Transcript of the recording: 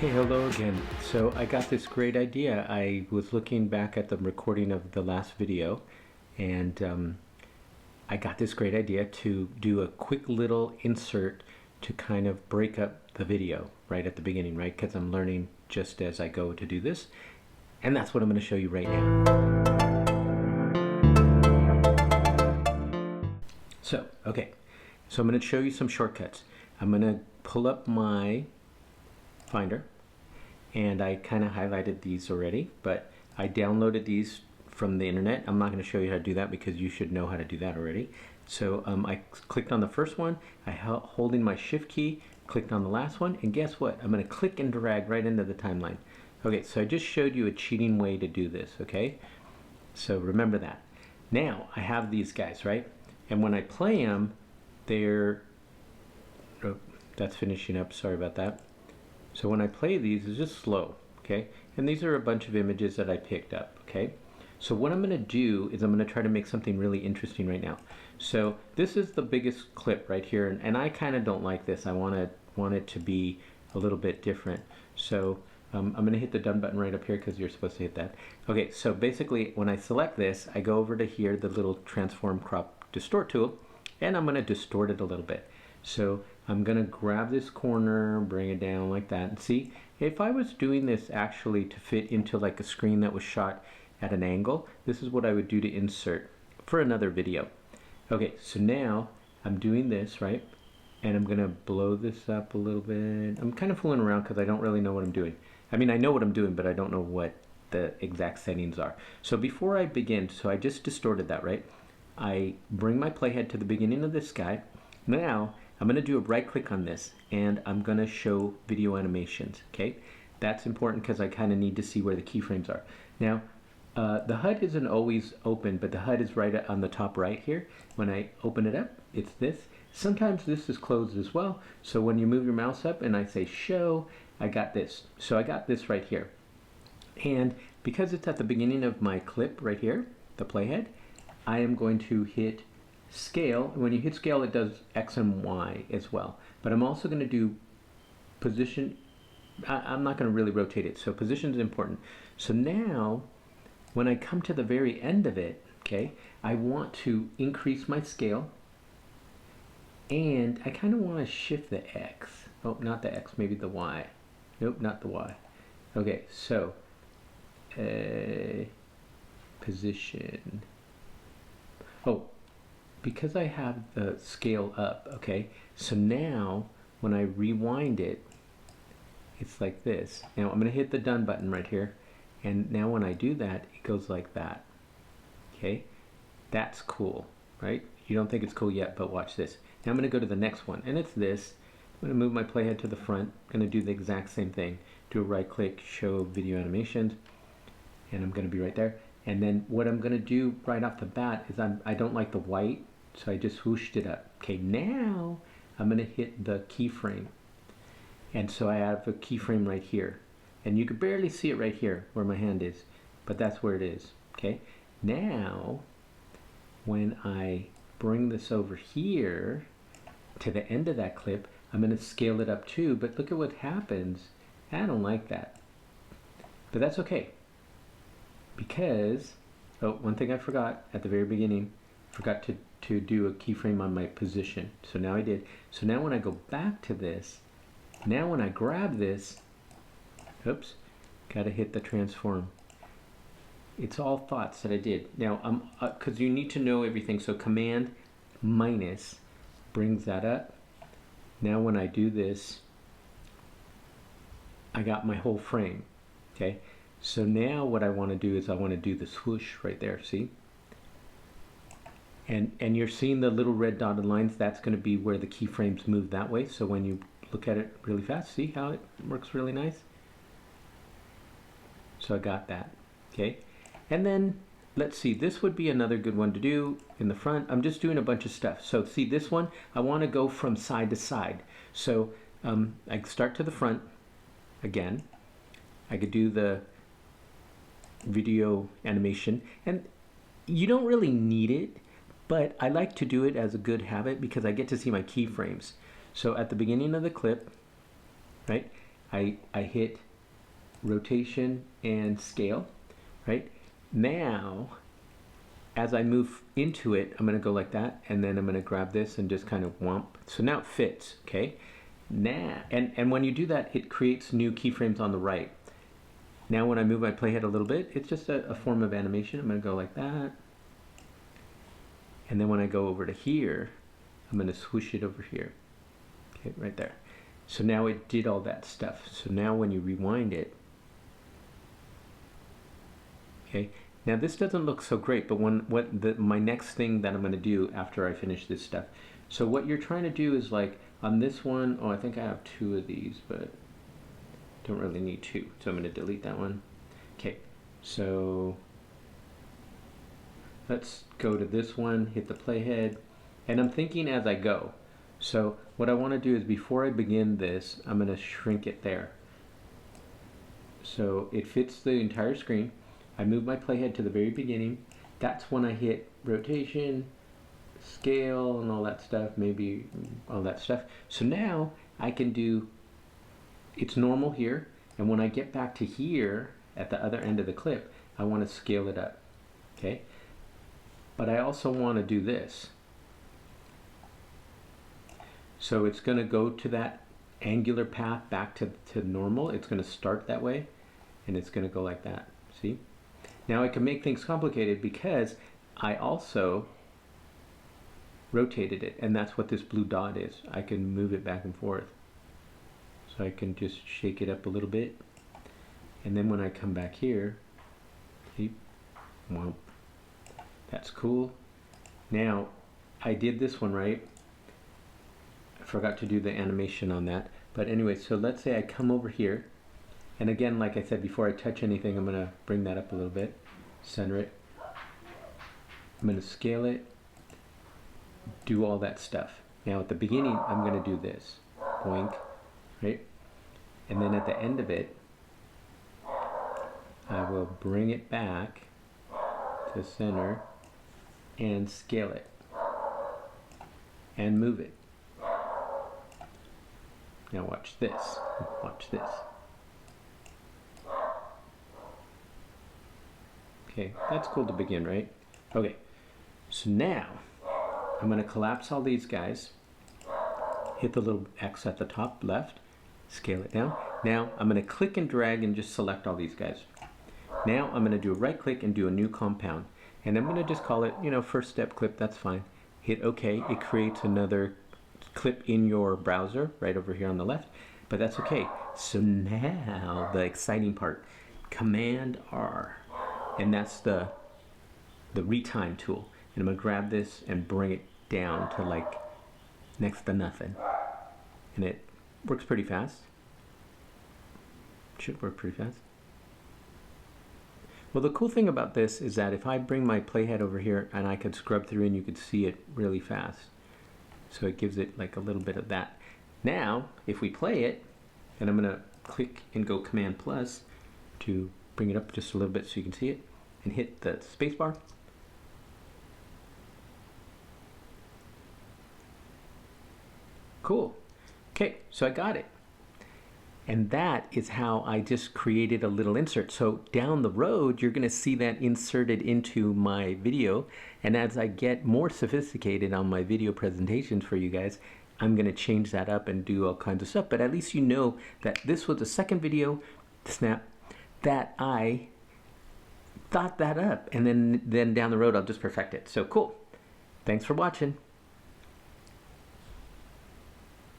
Hey, hello again. So I got this great idea. I was looking back at the recording of the last video, and I got this great idea to do a quick little insert to kind of break up the video right at the beginning, right? Because I'm learning just as I go to do this. And that's what I'm going to show you right now. So, okay. So I'm going to show you some shortcuts. I'm going to pull up my Finder, and I kind of highlighted these already, but I downloaded these from the internet. I'm not going to show you how to do that because you should know how to do that already. So I clicked on the first one, holding my shift key, clicked on the last one, and guess what? I'm going to click and drag right into the timeline. Okay, so I just showed you a cheating way to do this, okay? So remember that. Now I have these guys, right? And when I play them, they're, oh, that's finishing up, sorry about that. So when I play these, it's just slow, okay? And these are a bunch of images that I picked up, okay? So what I'm going to do is I'm going to try to make something really interesting right now. So this is the biggest clip right here, and I kind of don't like this. I want it to be a little bit different. So I'm going to hit the done button right up here because you're supposed to hit that. Okay, so basically when I select this, I go over to here, the little transform, crop, distort tool, and I'm going to distort it a little bit. So I'm going to grab this corner, bring it down like that, and see, if I was doing this actually to fit into like a screen that was shot at an angle, this is what I would do to insert for another video. Okay, so now I'm doing this, right? And I'm going to blow this up a little bit. I'm kind of fooling around because I don't really know what I'm doing. I mean, I know what I'm doing, but I don't know what the exact settings are. So before I begin, so I just distorted that, right? I bring my playhead to the beginning of this guy. Now, I'm going to do a right click on this and I'm going to show video animations, okay? That's important because I kind of need to see where the keyframes are. Now, the HUD isn't always open, but the HUD is right on the top right here. When I open it up, it's this. Sometimes this is closed as well. So when you move your mouse up and I say show, I got this. So I got this right here. And because it's at the beginning of my clip right here, the playhead, I am going to hit scale. When you hit scale, it does X and Y as well. But I'm also going to do position. I'm not going to really rotate it. So position is important. So now, when I come to the very end of it, okay, I want to increase my scale. And I kind of want to shift the X. Oh, not the X, maybe the Y. Nope, not the Y. Okay, so position. Oh, because I have the scale up, okay, so now when I rewind it, it's like this. Now I'm going to hit the done button right here, and now when I do that, it goes like that. Okay, that's cool, right? You don't think it's cool yet, but watch this. Now I'm going to go to the next one, and it's this. I'm going to move my playhead to the front. I'm going to do the exact same thing. Do a right click, show video animations, and I'm going to be right there. And then what I'm going to do right off the bat is I don't like the white, so I just whooshed it up. Okay, now I'm going to hit the keyframe. And so I have a keyframe right here. And you can barely see it right here where my hand is, but that's where it is. Okay, now when I bring this over here to the end of that clip, I'm going to scale it up too, but look at what happens. I don't like that. But that's okay. Because, oh, one thing I forgot at the very beginning, forgot to do a keyframe on my position. So now I did. So now when I go back to this, now when I grab this, oops, got to hit the transform. It's all thoughts that I did. Now, because you need to know everything, so command minus brings that up. Now when I do this, I got my whole frame, okay? So now what I want to do is I want to do the swoosh right there, see? And you're seeing the little red dotted lines. That's going to be where the keyframes move that way. So when you look at it really fast, see how it works really nice? So I got that, okay? And then, let's see, this would be another good one to do in the front. I'm just doing a bunch of stuff. So see this one, I want to go from side to side. So I start to the front again. I could do the video animation, and you don't really need it, but I like to do it as a good habit because I get to see my keyframes. So at the beginning of the clip, right, I hit rotation and scale, right? Now, as I move into it, I'm gonna go like that, and then I'm gonna grab this and just kind of whomp. So now it fits, okay? Now, and when you do that, it creates new keyframes on the right. Now when I move my playhead a little bit, it's just a form of animation. I'm gonna go like that. And then when I go over to here, I'm gonna swoosh it over here. Okay, right there. So now it did all that stuff. So now when you rewind it, okay, now this doesn't look so great, but my next thing that I'm gonna do after I finish this stuff. So what you're trying to do is like on this one, oh, I think I have 2 of these, but don't really need 2. So I'm gonna delete that one. Okay, so let's go to this one, hit the playhead, and I'm thinking as I go. So what I want to do is before I begin this, I'm going to shrink it there. So it fits the entire screen. I move my playhead to the very beginning. That's when I hit rotation, scale, and all that stuff, maybe all that stuff. So now I can do, it's normal here, and when I get back to here at the other end of the clip, I want to scale it up, okay? But I also want to do this. So it's going to go to that angular path back to normal. It's going to start that way, and it's going to go like that. See? Now I can make things complicated because I also rotated it, and that's what this blue dot is. I can move it back and forth. So I can just shake it up a little bit, and then when I come back here, see? Womp. That's cool. Now, I did this one right. I forgot to do the animation on that. But anyway, so let's say I come over here. And again, like I said, before I touch anything, I'm gonna bring that up a little bit. Center it. I'm gonna scale it. Do all that stuff. Now at the beginning, I'm gonna do this. Boink, right? And then at the end of it, I will bring it back to center and scale it and move it. Now watch this. Watch this. Okay, that's cool to begin, right? Okay, so now I'm going to collapse all these guys, hit the little X at the top left, scale it down. Now I'm going to click and drag and just select all these guys. Now I'm going to do a right click and do a new compound. And I'm going to just call it, you know, first step clip, that's fine. Hit OK, it creates another clip in your browser right over here on the left, but that's okay. So now the exciting part, Command R, and that's the retime tool. And I'm going to grab this and bring it down to like next to nothing. And it works pretty fast. Should work pretty fast. Well, the cool thing about this is that if I bring my playhead over here and I could scrub through and you could see it really fast. So it gives it like a little bit of that. Now, if we play it, and I'm gonna click and go Command plus to bring it up just a little bit so you can see it, and hit the space bar. Cool. Okay, so I got it. And that is how I just created a little insert. So down the road, you're going to see that inserted into my video. And as I get more sophisticated on my video presentations for you guys, I'm going to change that up and do all kinds of stuff. But at least you know that this was the second video, snap, that I thought that up. And then down the road, I'll just perfect it. So cool. Thanks for watching.